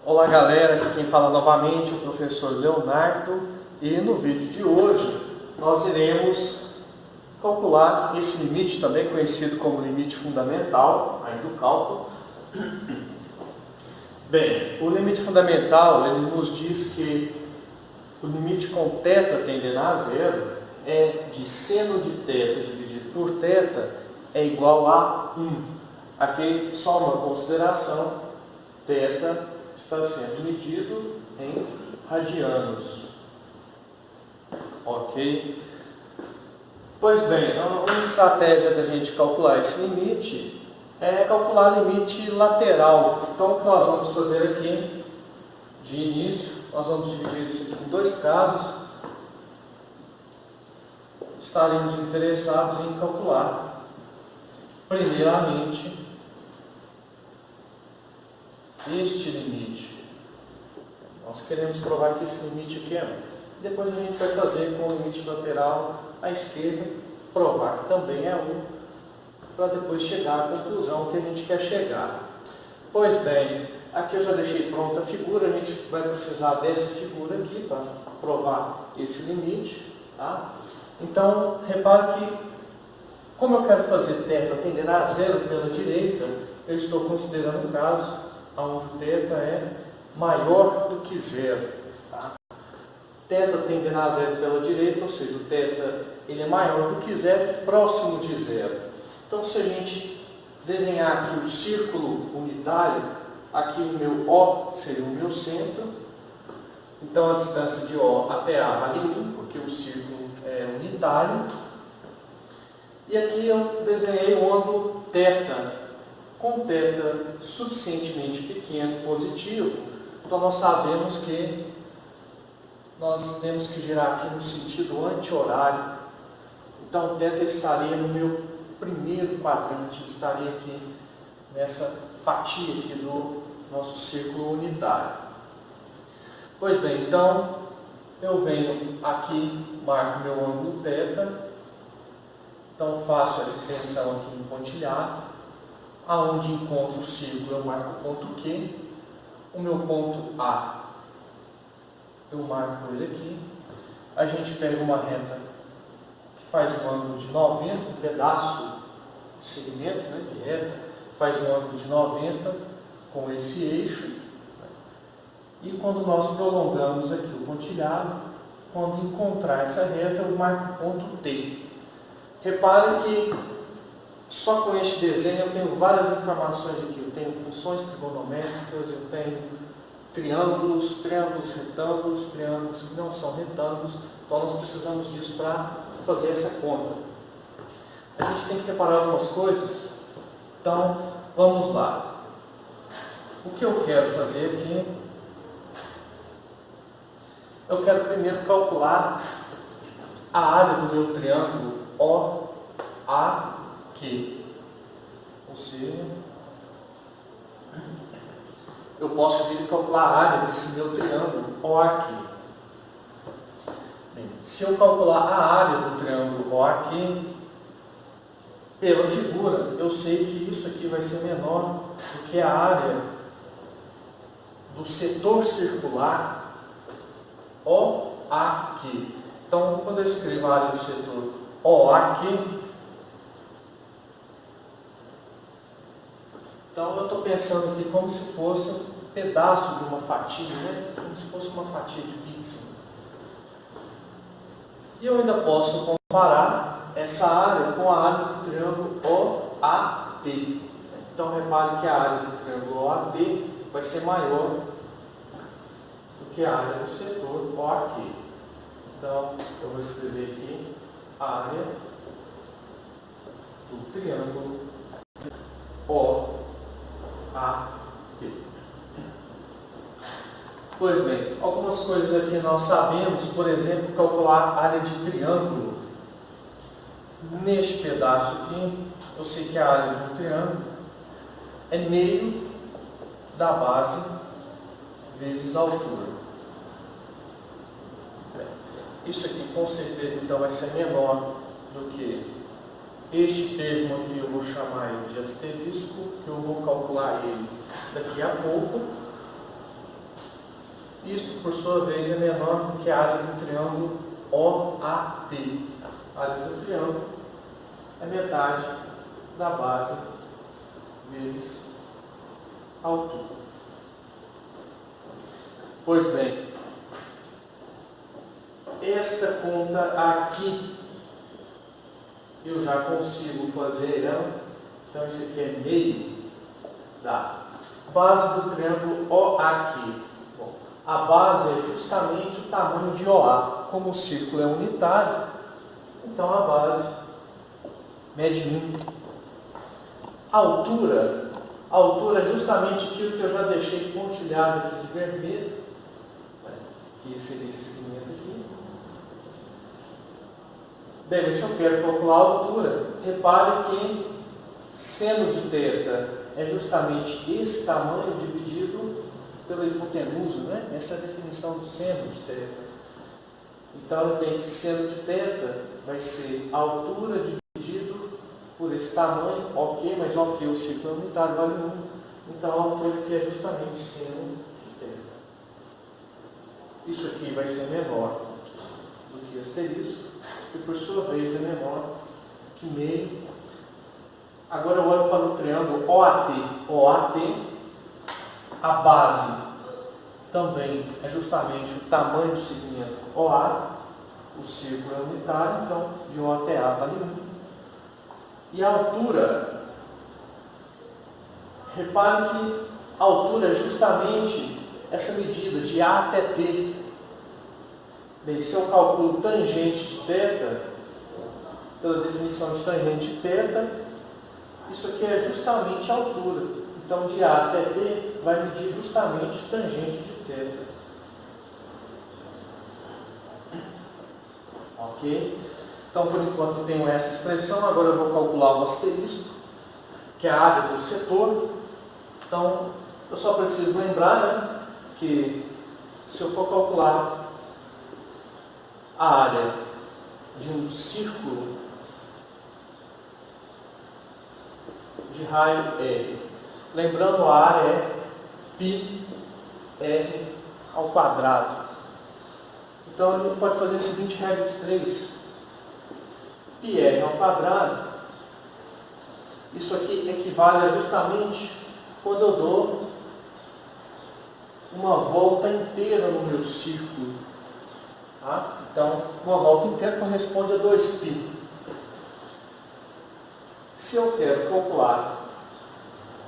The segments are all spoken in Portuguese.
Olá galera, aqui quem fala novamente é o professor Leonardo e no vídeo de hoje nós iremos calcular esse limite, também conhecido como limite fundamental aí do cálculo. Bem, o limite fundamental ele nos diz que o limite com θ tendendo a zero é de seno de θ dividido por θ é igual a 1. Aqui só uma consideração, θ está sendo medido em radianos. Ok? Pois bem, uma estratégia da gente calcular esse limite é calcular limite lateral. Então o que nós vamos fazer aqui, de início, nós vamos dividir isso aqui em dois casos. Estaremos interessados em calcular, primeiramente, este limite. Nós queremos provar que esse limite aqui é 1. Depois a gente vai fazer com o limite lateral à esquerda, provar que também é 1, para depois chegar à conclusão que a gente quer chegar. Pois bem, aqui eu já deixei pronta a figura, a gente vai precisar dessa figura aqui para provar esse limite. Tá? Então, repare que, como eu quero fazer θ tendendo a zero pela direita, eu estou considerando o caso onde o θ é maior do que zero. Tá? θ tendendo a zero pela direita, ou seja, o θ ele é maior do que zero, próximo de zero. Então, se a gente desenhar aqui o círculo unitário, aqui o meu O seria o meu centro. Então, a distância de O até A vale 1, porque o círculo é unitário. E aqui eu desenhei o ângulo θ, com θ suficientemente pequeno, positivo. Então, nós sabemos que nós temos que girar aqui no sentido anti-horário. Então, θ estaria no meu primeiro quadrante, estaria aqui nessa fatia aqui do nosso círculo unitário. Pois bem, então, eu venho aqui, marco meu ângulo θ. Então, faço essa extensão aqui em pontilhado. Aonde encontro o círculo, eu marco o ponto Q. O meu ponto A, eu marco ele aqui. A gente pega uma reta que faz um ângulo de 90, um pedaço de segmento, né, de reta, faz um ângulo de 90 com esse eixo. E quando nós prolongamos aqui o pontilhado, quando encontrar essa reta, eu marco o ponto T. Reparem que só com este desenho eu tenho várias informações aqui. Eu tenho funções trigonométricas, eu tenho triângulos, retângulos, triângulos que não são retângulos. Então nós precisamos disso para fazer essa conta. A gente tem que reparar algumas coisas. Então vamos lá. O que eu quero fazer aqui? Eu quero primeiro calcular a área do meu triângulo OAQ. Ou seja, eu posso vir calcular a área desse meu triângulo OAQ. Bem, se eu calcular a área do triângulo OAQ, pela figura, eu sei que isso aqui vai ser menor do que a área do setor circular OAQ. Então, quando eu escrevo a área do setor OAQ, então eu estou pensando aqui como se fosse um pedaço de uma fatia, né? Como se fosse uma fatia de pizza. E eu ainda posso comparar essa área com a área do triângulo OAT. Então repare que a área do triângulo OAT vai ser maior do que a área do setor OAQ. Então eu vou escrever aqui a área do triângulo OAT. Pois bem, algumas coisas aqui nós sabemos, por exemplo, calcular a área de triângulo. Neste pedaço aqui, eu sei que a área de um triângulo é meio da base vezes a altura. Isso aqui com certeza então vai ser menor do que este termo aqui, eu vou chamar ele de asterisco, que eu vou calcular ele daqui a pouco. Isto, por sua vez, é menor do que a área do triângulo OAT. A área do triângulo é metade da base vezes a altura. Pois bem, esta conta aqui eu já consigo fazer ela. Então, isso aqui é meio da base do triângulo OAQ. Bom, a base é justamente o tamanho de OA. Como o círculo é unitário, então a base mede 1. A altura é justamente aquilo que eu já deixei pontilhado aqui de vermelho, que seria esse segmento aqui. Bem, mas se eu quero calcular a altura, repare que seno de θ é justamente esse tamanho dividido pela hipotenusa, né? Essa é a definição do seno de θ. Então, eu tenho que seno de θ vai ser a altura dividido por esse tamanho, ok, mas ok, o círculo unitário vale 1. Então, a altura aqui é justamente seno de θ. Isso aqui vai ser menor do que asterisco, que por sua vez é menor que meio. Agora eu olho para o triângulo OAT. OAT, a base também é justamente o tamanho do segmento OA. O círculo é unitário, então de O até A vale 1. E a altura, repare que a altura é justamente essa medida de A até T. Bem, se eu calculo tangente de θ, pela definição de tangente de θ, isso aqui é justamente a altura. Então, de A até T vai medir justamente tangente de θ. Ok? Então, por enquanto, eu tenho essa expressão. Agora eu vou calcular o asterisco, que é a área do setor. Então, eu só preciso lembrar, né, que se eu for calcular a área de um círculo de raio R, lembrando, a área é πr ao quadrado. Então, a gente pode fazer a seguinte regra de 3. πr ao quadrado, isso aqui equivale a justamente quando eu dou uma volta inteira no meu círculo. Tá? Então, uma volta inteira corresponde a 2π. Se eu quero calcular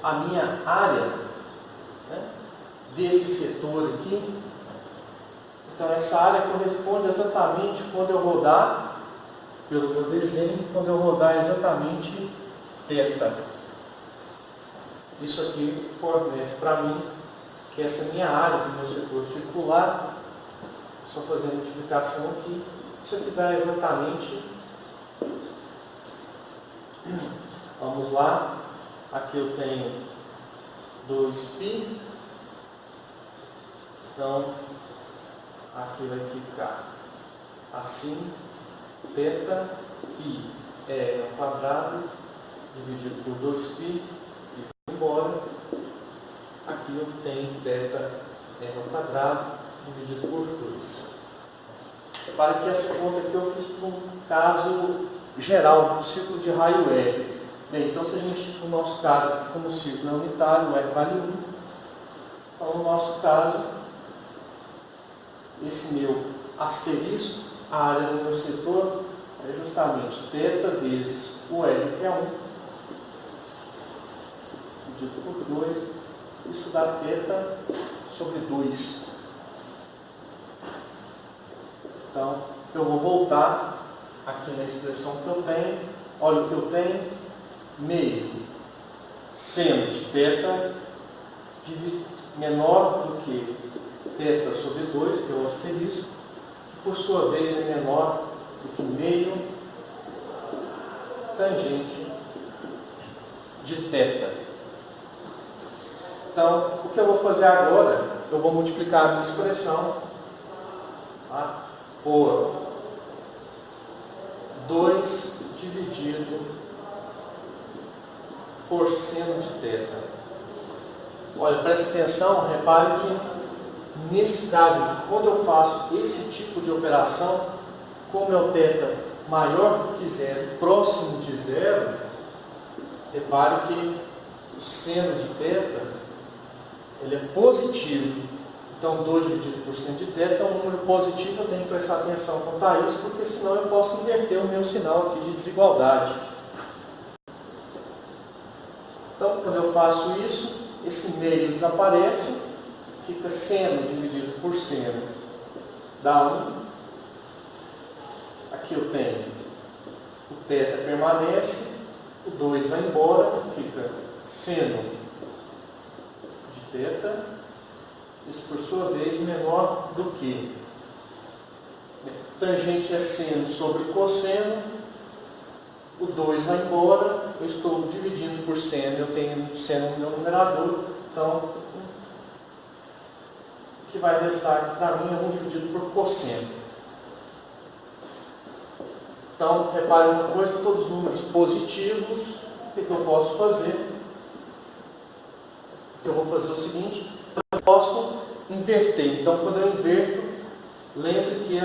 a minha área, né, desse setor aqui, então essa área corresponde exatamente quando eu rodar, pelo meu desenho, quando eu rodar exatamente θ. Isso aqui fornece para mim que essa minha área do meu setor circular, só fazer a multiplicação aqui, isso aqui dá exatamente, vamos lá, aqui eu tenho 2π, então aqui vai ficar assim, θ, π é ao quadrado, dividido por 2π, e vai embora. Aqui eu tenho θ é ao quadrado, dividido por 2. Repare que essa conta aqui eu fiz para um caso geral, do círculo de raio R. Bem, então se a gente, no nosso caso, aqui, como o círculo é unitário, o R vale 1. Então, no nosso caso, esse meu asterisco, a área do meu setor, é justamente θ vezes o R, que é 1, dividido por 2, isso dá θ sobre 2. Então, eu vou voltar aqui na expressão que eu tenho. Olha o que eu tenho. Meio seno de θ menor do que θ sobre 2, que é o asterisco, que por sua vez é menor do que meio tangente de θ. Então, o que eu vou fazer agora, eu vou multiplicar a minha expressão, tá, por 2 dividido por seno de θ. Olha, preste atenção, repare que Nesse caso aqui, quando eu faço esse tipo de operação, com o meu θ maior do que zero, próximo de zero, repare que o seno de θ ele é positivo. Então, 2 dividido por seno de θ é um número positivo, eu tenho que prestar atenção quanto a isso, porque senão eu posso inverter o meu sinal aqui de desigualdade. Então, quando eu faço isso, esse meio desaparece, fica seno dividido por seno dá 1. Aqui eu tenho o θ permanece, o 2 vai embora, fica seno de θ, isso por sua vez menor do que tangente é seno sobre cosseno, o 2 vai embora, eu estou dividindo por seno, eu tenho seno no meu numerador, então o que vai restar para mim é 1 dividido por cosseno. Então, repare uma coisa, todos os números positivos, o que eu posso fazer? Eu vou fazer o seguinte, eu posso inverter. Então, quando eu inverto, lembre que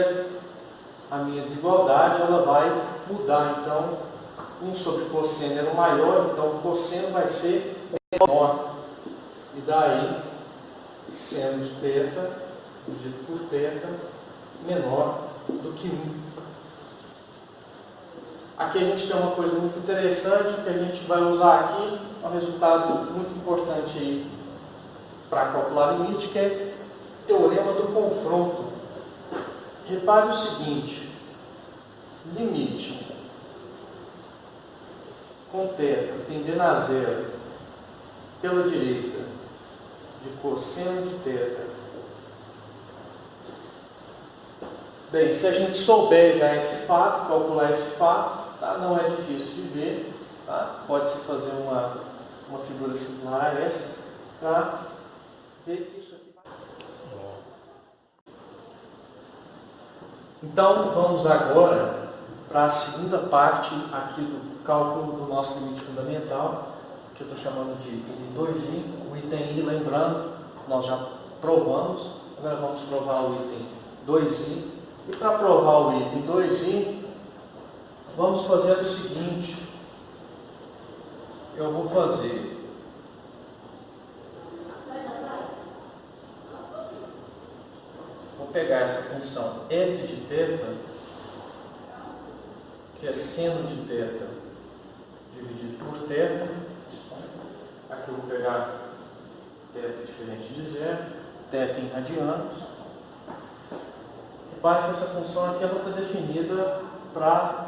a minha desigualdade ela vai mudar. Então, 1 sobre cosseno era o maior, então o cosseno vai ser menor. E daí, seno de θ dividido por θ menor do que 1. Aqui a gente tem uma coisa muito interessante que a gente vai usar aqui, um resultado muito importante aí para calcular limite, que é o teorema do confronto. Repare o seguinte, limite com θ tendendo a zero pela direita de cosseno de θ. Bem, se a gente souber já esse fato, calcular esse fato, tá? Não é difícil de ver, tá? Pode-se fazer uma figura similar a essa para ver que isso aqui vai. Então, vamos agora para a segunda parte aqui do cálculo do nosso limite fundamental, que eu estou chamando de item 2i. O item i, lembrando, nós já provamos, agora vamos provar o item 2i. E para provar o item 2i, vamos fazer o seguinte, eu vou pegar essa função f de θ, que é seno de θ dividido por θ, aqui eu vou pegar θ diferente de zero, θ em radianos. Repare que essa função aqui ela está definida para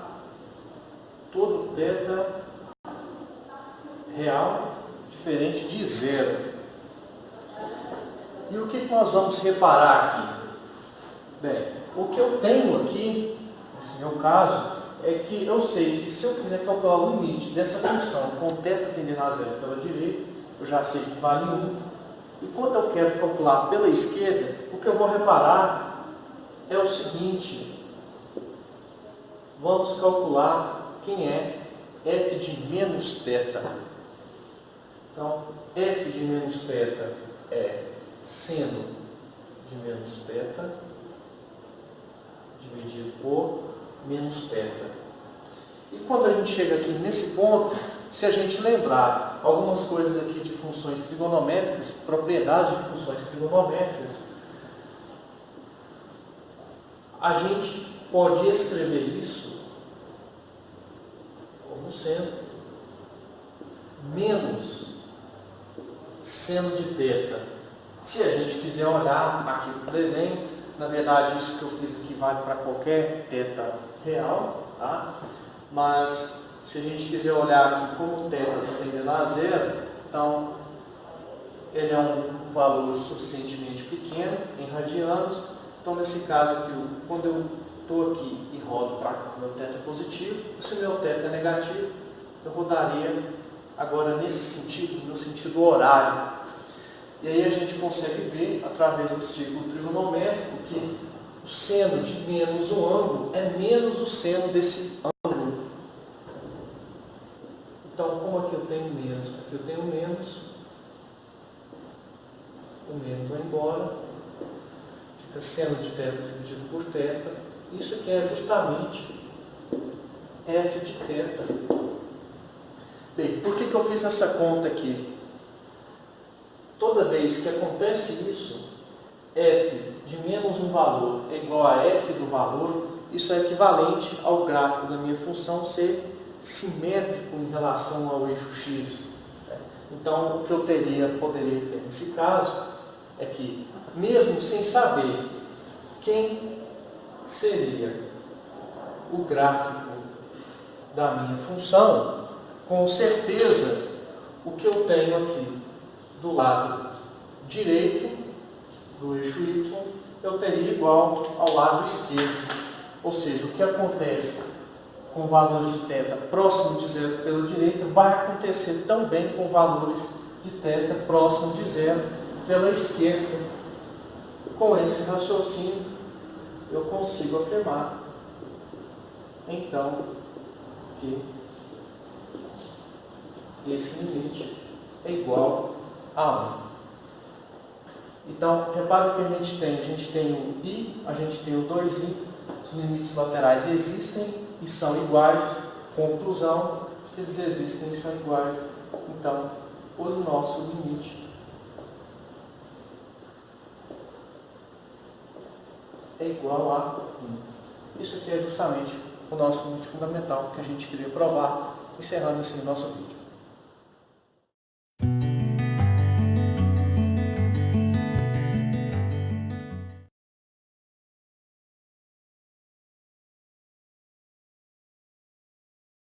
todo θ real diferente de zero. E o que nós vamos reparar aqui? Bem, o que eu tenho aqui, nesse meu caso, é que eu sei que se eu quiser calcular o limite dessa função com θ tendendo a zero pela direita, eu já sei que vale 1. E quando eu quero calcular pela esquerda, o que eu vou reparar é o seguinte, vamos calcular quem é f de menos θ. Então, f de menos θ é seno de menos θ dividido por menos θ. E quando a gente chega aqui nesse ponto, se a gente lembrar algumas coisas aqui de funções trigonométricas, propriedades de funções trigonométricas, a gente pode escrever isso como sendo menos seno de θ. Se a gente quiser olhar aqui no desenho, na verdade isso que eu fiz aqui vale para qualquer θ real, tá? Mas se a gente quiser olhar aqui como o θ está tendendo a zero, então ele é um valor suficientemente pequeno em radianos. Então nesse caso aqui, quando eu estou aqui e rodo para cá, meu θ é positivo, se meu θ é negativo, eu rodaria agora nesse sentido, no sentido horário. E aí a gente consegue ver, através do círculo trigonométrico, que o seno de menos um ângulo é menos o seno desse ângulo. Então, como aqui eu tenho menos, aqui eu tenho menos, o menos vai embora, seno de θ dividido por θ. Isso aqui é justamente f de θ. Bem, por que eu fiz essa conta aqui? Toda vez que acontece isso, f de menos um valor é igual a f do valor, isso é equivalente ao gráfico da minha função ser simétrico em relação ao eixo x. Então, o que eu poderia ter nesse caso é que, mesmo sem saber quem seria o gráfico da minha função, com certeza o que eu tenho aqui do lado direito do eixo y, eu teria igual ao lado esquerdo. Ou seja, o que acontece com valores de θ próximo de zero pela direita vai acontecer também com valores de θ próximo de zero pela esquerda. Com esse raciocínio, eu consigo afirmar, então, que esse limite é igual a 1. Então, repare que a gente tem o i, a gente tem o 2i, os limites laterais existem e são iguais. Conclusão, se eles existem e são iguais, então o nosso limite é igual a 1. Isso aqui é justamente o nosso limite fundamental que a gente queria provar, encerrando assim o nosso vídeo.